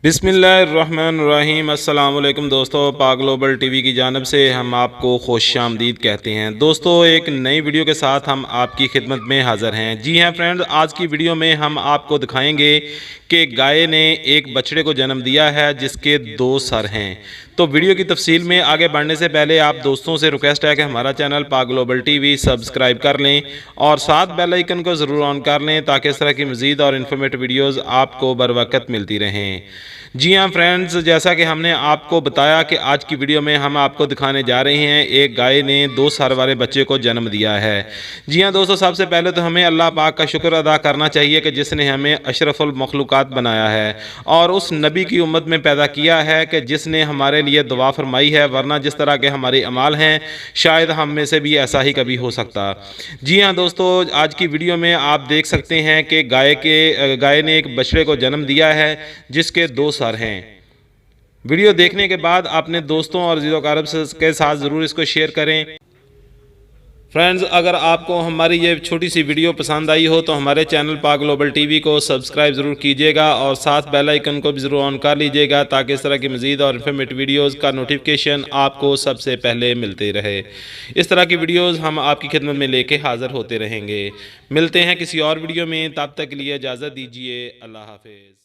بسم اللہ الرحمن الرحیم۔ السلام علیکم دوستو، پاک گلوبل ٹی وی کی جانب سے ہم آپ کو خوش آمدید کہتے ہیں۔ دوستو ایک نئی ویڈیو کے ساتھ ہم آپ کی خدمت میں حاضر ہیں۔ جی ہاں فرینڈز، آج کی ویڈیو میں ہم آپ کو دکھائیں گے کہ گائے نے ایک بچڑے کو جنم دیا ہے جس کے 2 سر ہیں۔ تو ویڈیو کی تفصیل میں آگے بڑھنے سے پہلے آپ دوستوں سے ریکویسٹ ہے کہ ہمارا چینل پاک گلوبل ٹی وی سبسکرائب کر لیں اور ساتھ بیل آئیکن کو ضرور آن کر لیں تاکہ اس طرح کی مزید اور انفارمیٹو ویڈیوز آپ کو بر وقت ملتی رہیں۔ جی ہاں فرینڈز، جیسا کہ ہم نے آپ کو بتایا کہ آج کی ویڈیو میں ہم آپ کو دکھانے جا رہے ہیں ایک گائے نے 2 سر والے بچے کو جنم دیا ہے۔ جی ہاں دوستو، سب سے پہلے تو ہمیں اللہ پاک کا شکر ادا کرنا چاہیے کہ جس نے ہمیں اشرف المخلوقات بنایا ہے اور اس نبی کی امت میں پیدا کیا ہے کہ جس نے ہمارے لیے دعا فرمائی ہے، ورنہ جس طرح کے ہمارے اعمال ہیں شاید ہم میں سے بھی ایسا ہی کبھی ہو سکتا۔ جی ہاں دوستو، آج کی ویڈیو میں آپ دیکھ سکتے ہیں کہ گائے نے ایک بچڑے کو جنم دیا ہے جس کے 2 سر ہیں۔ ویڈیو دیکھنے کے بعد اپنے دوستوں اور عزیز و اقارب کے ساتھ ضرور اس کو شیئر کریں۔ فرینڈز، اگر آپ کو ہماری یہ چھوٹی سی ویڈیو پسند آئی ہو تو ہمارے چینل پاک گلوبل ٹی وی کو سبسکرائب ضرور کیجیے گا اور ساتھ بیل آئیکن کو بھی ضرور آن کر لیجیے گا تاکہ اس طرح کی مزید اور انفارمیٹو ویڈیوز کا نوٹیفیکیشن آپ کو سب سے پہلے ملتے رہے۔ اس طرح کی ویڈیوز ہم آپ کی خدمت میں لے کے حاضر ہوتے رہیں گے۔ ملتے ہیں کسی اور ویڈیو میں، تب تک کے لیے اجازت دیجیے۔ اللہ حافظ۔